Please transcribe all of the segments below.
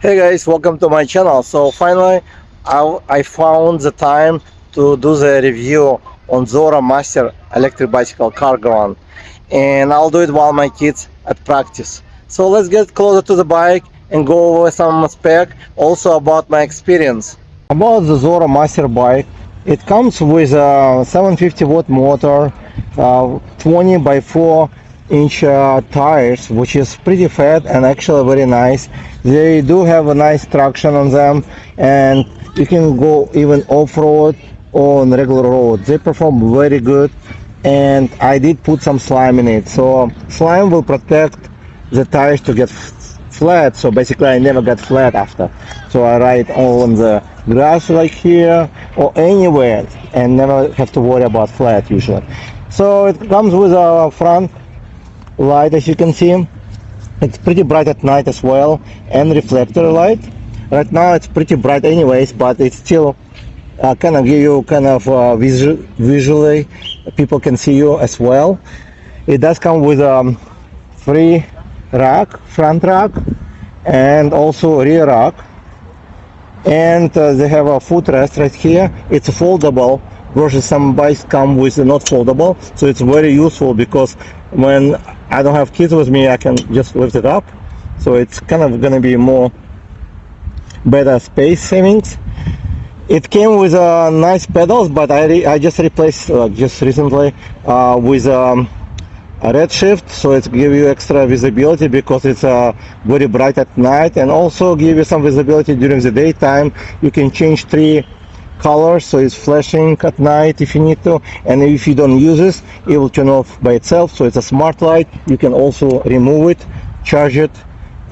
Hey guys, welcome to my channel. So finally I found the time to do the review on Zora Master electric bicycle cargo one, and I'll do it while my kids at practice. So let's get closer to the bike and go over some spec, also about my experience. About the Zora Master bike, it comes with a 750 watt motor, 20 by 4 inch tires, which is pretty fat and actually very nice. They do have a nice traction on them, and you can go even off-road or on regular road. They perform very good, and I did put some slime in it, so slime will protect the tires to get flat. So basically I never got flat after, so I ride all on the grass like here or anywhere and never have to worry about flat usually. So it comes with a front light, as you can see. It's pretty bright at night as well, and reflector light. Right now it's pretty bright anyways, but it's still kind of give you kind of visually people can see you as well. It does come with free rack, front rack, and also rear rack, and they have a footrest right here. It's foldable versus some bikes come with not foldable, so it's very useful because when I don't have kids with me, I can just lift it up, so it's kind of gonna be more better space savings. It came with nice pedals, but I just replaced just recently with a red shift, so it give you extra visibility because it's very bright at night, and also give you some visibility during the daytime. You can change 3 colors, so it's flashing at night if you need to, and if you don't use it, it will turn off by itself. So it's a smart light. You can also remove it, charge it,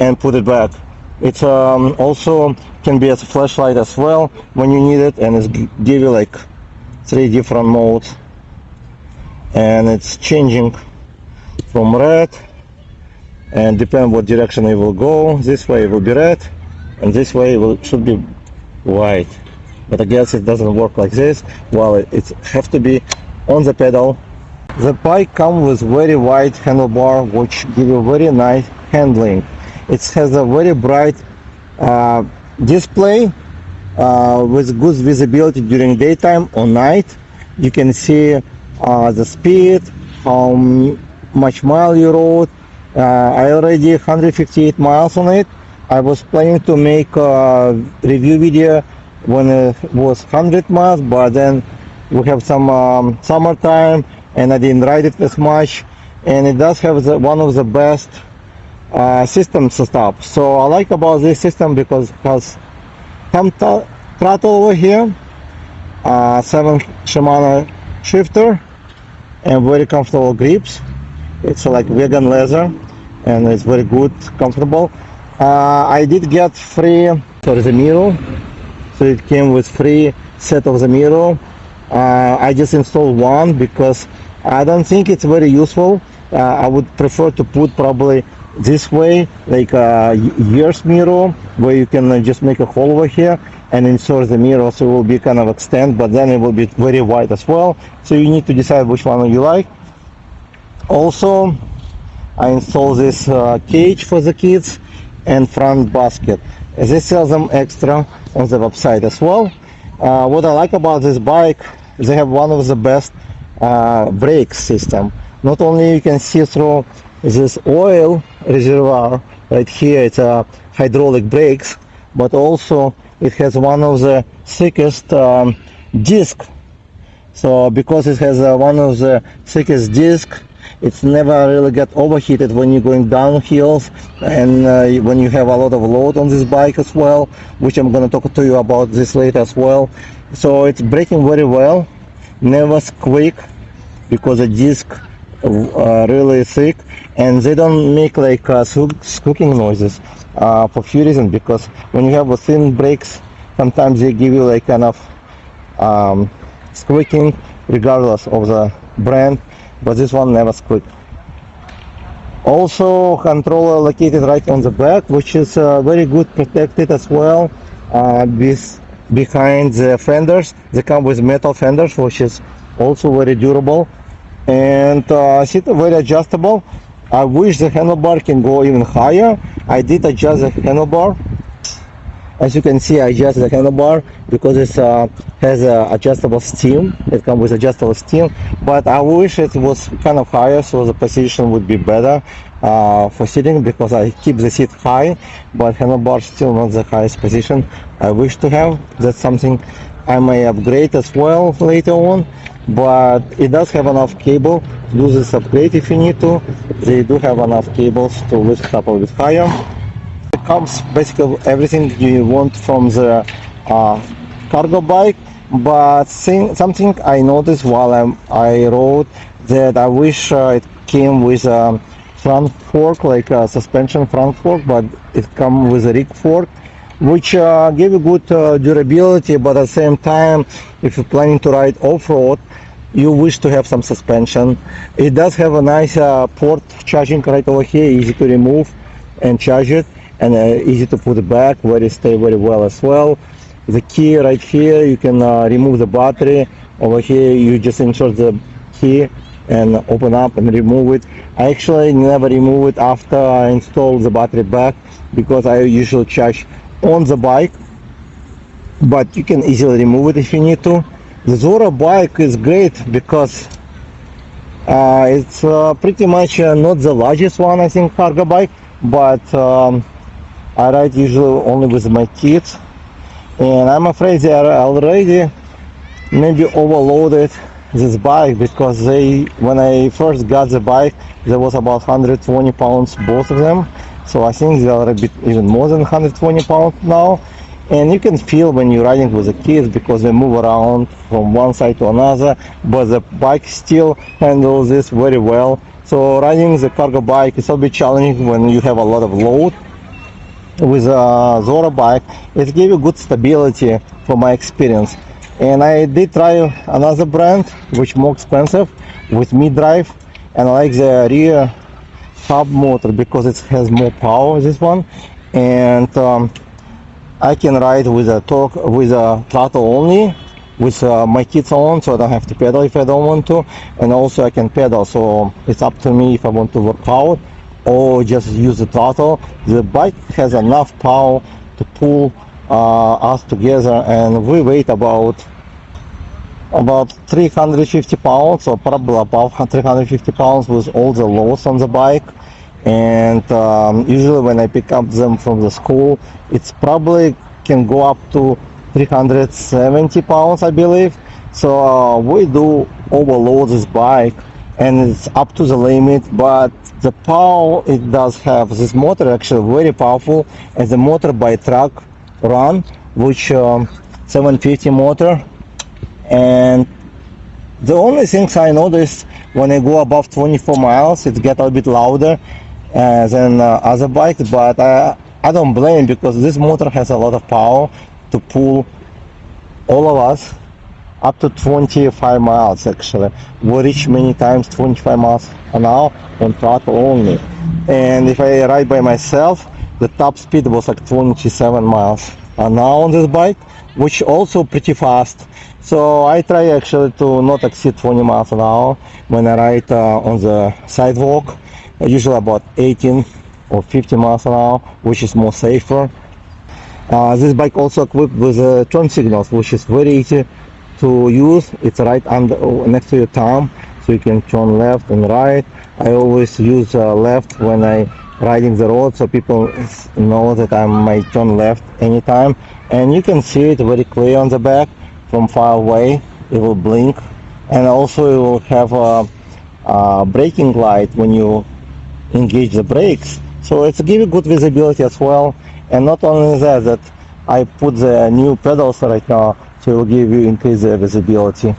and put it back. It's also can be as a flashlight as well when you need it, and it's give you like 3 different modes, and it's changing from red, and depending what direction it will go. This way it will be red, and this way it should be white. But I guess it doesn't work like this. Well, it have to be on the pedal. The bike comes with very wide handlebar, which give you very nice handling. It has a very bright display with good visibility during daytime or night. You can see the speed, how much mile you rode. I already 158 miles on it. I was planning to make a review video when it was 100 miles, but then we have some summertime and I didn't ride it as much, and it does have one of the best system setup. So I like about this system because it has some throttle over here, 7 Shimano shifter, and very comfortable grips. It's like vegan leather and it's very good, comfortable. I did get free the mirror. So it came with free set of the mirror. I just installed one because I don't think it's very useful. I would prefer to put probably this way, like a year's mirror, where you can just make a hole over here and insert the mirror, so it will be kind of extend, but then it will be very wide as well. So you need to decide which one you like. Also, I installed this cage for the kids and front basket. They sell them extra on the website as well. What I like about this bike, they have one of the best brake system. Not only you can see through this oil reservoir right here, it's a hydraulic brakes, but also it has one of the thickest disc. So because it has one of the thickest disc, it's never really get overheated when you're going down hills, and when you have a lot of load on this bike as well, which I'm going to talk to you about this later as well. So it's braking very well, never squeak because the disc really thick, and they don't make like squeaking noises for few reasons, because when you have a thin brakes, sometimes they give you like kind of squeaking regardless of the brand, but this one never squeak. Also, controller located right on the back, which is very good protected as well. Behind the fenders, they come with metal fenders, which is also very durable, and seat very adjustable. I wish the handlebar can go even higher. I did adjust the handlebar, As you can see, I adjusted the handlebar because it has adjustable steam. It comes with adjustable steam, but I wish it was kind of higher so the position would be better for sitting, because I keep the seat high, but handlebar still not the highest position I wish to have. That's something I may upgrade as well later on, but it does have enough cable to do this upgrade if you need to. They do have enough cables to lift it up a bit higher. It comes basically everything you want from the cargo bike, but something I noticed while I rode, that I wish it came with a front fork, like a suspension front fork, but it comes with a rig fork, which give you good durability, but at the same time, if you're planning to ride off-road, you wish to have some suspension. It does have a nice port charging right over here, easy to remove and charge it, and easy to put it back, where it stay very well as well. The key right here, you can remove the battery. Over here you just insert the key and open up and remove it. I actually never remove it after I install the battery back, because I usually charge on the bike, but you can easily remove it if you need to. The Zora bike is great because it's pretty much not the largest one, I think, cargo bike, but I ride usually only with my kids, and I'm afraid they are already maybe overloaded this bike, because when I first got the bike, there was about 120 pounds both of them. So I think they are a bit even more than 120 pounds now, and you can feel when you're riding with the kids, because they move around from one side to another, but the bike still handles this very well. So riding the cargo bike is a bit challenging when you have a lot of load. With a Zora bike, it gives you good stability from my experience. And I did try another brand, which more expensive, with mid-drive, and I like the rear hub motor because it has more power, this one, and I can ride with a throttle only, with my kids on, so I don't have to pedal if I don't want to, and also I can pedal, so it's up to me if I want to work out or just use the throttle. The bike has enough power to pull us together, and we weigh about 350 pounds, or probably about 350 pounds with all the loads on the bike. And usually when I pick up them from the school, it's probably can go up to 370 pounds, I believe. So we do overload this bike, and it's up to the limit, but the power it does have, this motor actually very powerful, and the motor by truck run, which 750 motor. And the only things I noticed, when I go above 24 miles, it gets a little bit louder than other bikes, but I don't blame, because this motor has a lot of power to pull all of us up to 25 miles actually. We reach many times 25 miles an hour on throttle only. And if I ride by myself, the top speed was like 27 miles an hour on this bike, which also pretty fast. So I try actually to not exceed 20 miles an hour when I ride on the sidewalk, usually about 18 or 50 miles an hour, which is more safer. This bike also equipped with turn signals, which is very easy to use. It's right next to your thumb, so you can turn left and right. I always use left when I riding the road, so people know that I might turn left anytime. And you can see it very clear on the back from far away. It will blink, and also it will have a braking light when you engage the brakes, so it's give you good visibility as well. And not only that I put the new pedals right now, so it will give you increased visibility.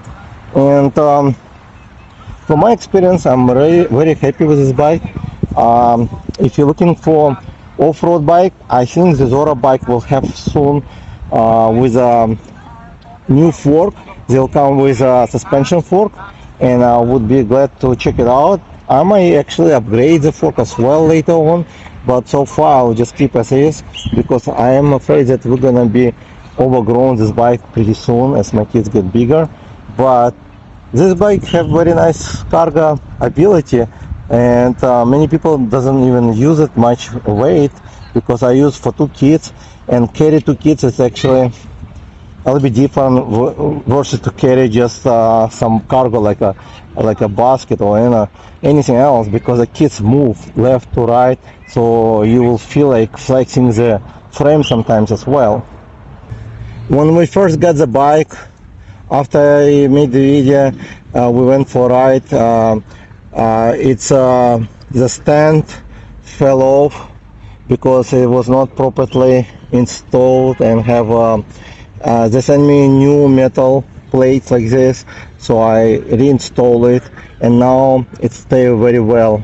And from my experience, I'm very happy with this bike. If you're looking for off-road bike, I think the Zora bike will have soon with a new fork. They'll come with a suspension fork, and I would be glad to check it out. I might actually upgrade the fork as well later on, but so far I'll just keep as is, because I am afraid that we're gonna be overgrown this bike pretty soon as my kids get bigger. But this bike have very nice cargo ability, and many people doesn't even use it much weight, because I use for 2 kids, and carry 2 kids is actually a little bit different versus to carry just some cargo like a basket or anything else, because the kids move left to right, so you will feel like flexing the frame sometimes as well. When we first got the bike, after I made the video, we went for a ride. The stand fell off because it was not properly installed, and have they sent me new metal plates like this, so I reinstalled it, and now it stays very well,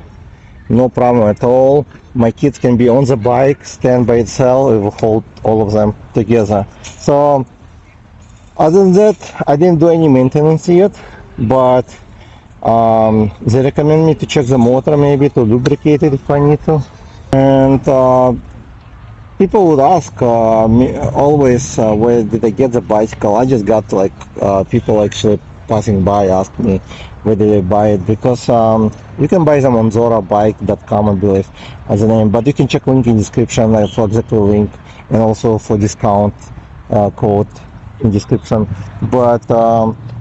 no problem at all. My kids can be on the bike, stand by itself, it will hold all of them together. So other than that, I didn't do any maintenance yet, but they recommend me to check the motor, maybe to lubricate it if I need to. And people would ask me always, where did I get the bicycle? I just got people actually passing by ask me where did I buy it, because you can buy them on zorabike.com, I believe, as a name, but you can check link in description for exactly link, and also for discount code in description. But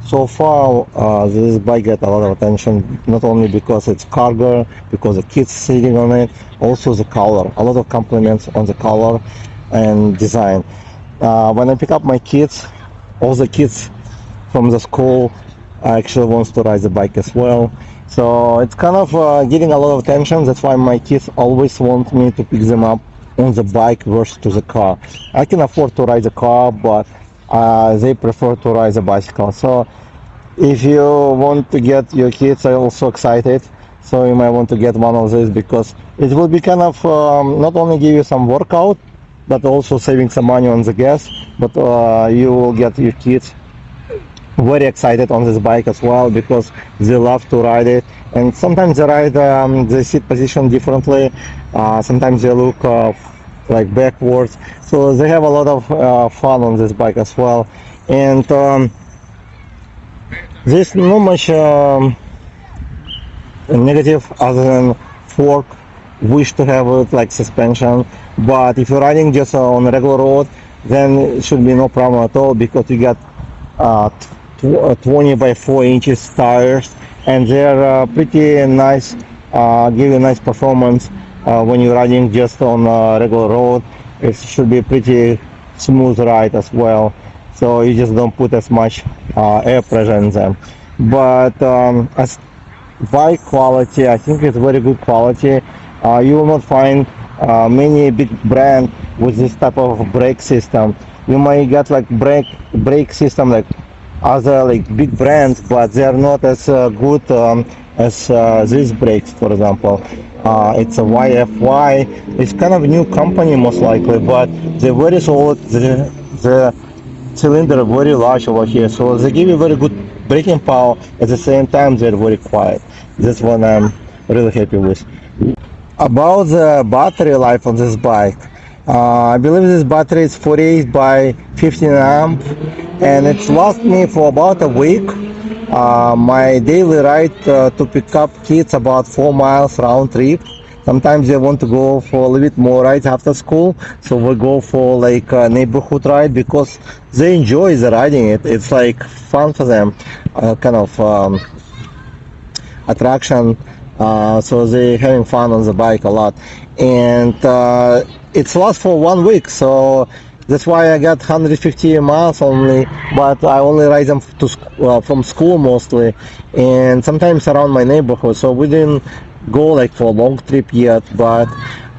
so far this bike got a lot of attention, not only because it's cargo, because the kids sitting on it, also the color, a lot of compliments on the color and design. When I pick up my kids, all the kids from the school actually wants to ride the bike as well, so it's kind of getting a lot of attention. That's why my kids always want me to pick them up on the bike versus to the car. I can afford to ride the car, but they prefer to ride the bicycle. So if you want to get your kids are also excited, so you might want to get one of these, because it will be kind of not only give you some workout, but also saving some money on the gas, but you will get your kids very excited on this bike as well, because they love to ride it. And sometimes they ride the seat position differently, sometimes they look like backwards, so they have a lot of fun on this bike as well. And there's not much negative other than fork wish to have it like suspension, but if you're riding just on a regular road, then it should be no problem at all, because you got 20 by 4 inches tires, and they're pretty nice, give you nice performance when you're riding just on a regular road. It should be pretty smooth ride as well, so you just don't put as much air pressure in them. But as bike quality, I think it's very good quality. You will not find many big brand with this type of brake system. You might get like brake system like other like big brands, but they are not as good as these brakes, for example. It's a YFY. It's kind of a new company most likely, but they're very solid. The cylinder very large over here, so they give you very good braking power. At the same time, they're very quiet. This one I'm really happy with. About the battery life on this bike, I believe this battery is 48 by 15 amp, and it's last me for about a week. My daily ride to pick up kids about 4 miles round trip. Sometimes they want to go for a little bit more rides after school, so we go for like a neighborhood ride, because they enjoy the riding. It's like fun for them, kind of attraction. So they having fun on the bike a lot, and it's lasts for 1 week, so that's why I got 150 miles only, but I only ride them to from school mostly, and sometimes around my neighborhood. So we didn't go like for a long trip yet, but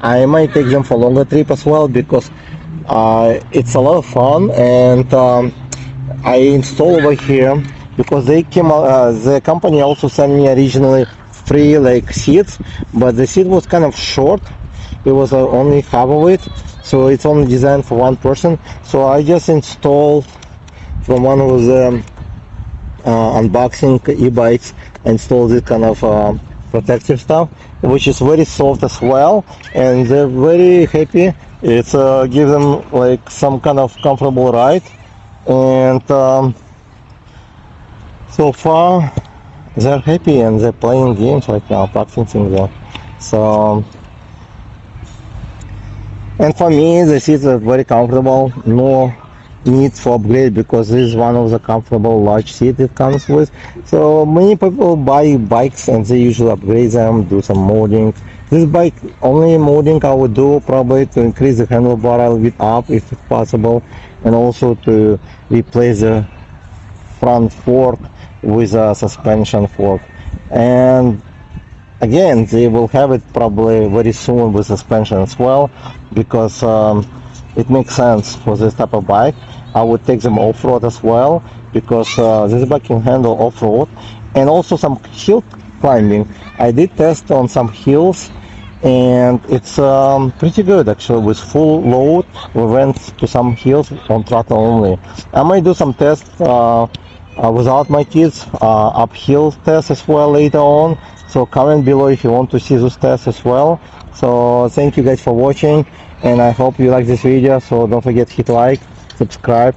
I might take them for a longer trip as well, because it's a lot of fun. And I installed over here, because they came the company also sent me originally free like seats, but the seat was kind of short. It was only half of it, so it's only designed for one person. So I just installed from one of the unboxing e-bikes, installed this kind of protective stuff, which is very soft as well, and they're very happy. It's gives them like some kind of comfortable ride, and so far they're happy, and they're playing games right now, practicing there. So And for me, the seats are very comfortable. No need for upgrade because this is one of the comfortable large seat it comes with. So many people buy bikes and they usually upgrade them, do some modding. This bike, only modding I would do probably to increase the handlebar a little bit up if it's possible, and also to replace the front fork with a suspension fork. And again, they will have it probably very soon with suspension as well, because it makes sense for this type of bike. I would take them off-road as well, because this bike can handle off-road and also some hill climbing. I did test on some hills and it's pretty good actually. With full load we went to some hills on throttle only. I might do some tests without my kids, uphill tests as well later on, so comment below if you want to see those tests as well. So thank you guys for watching, and I hope you like this video. So don't forget to hit like, subscribe,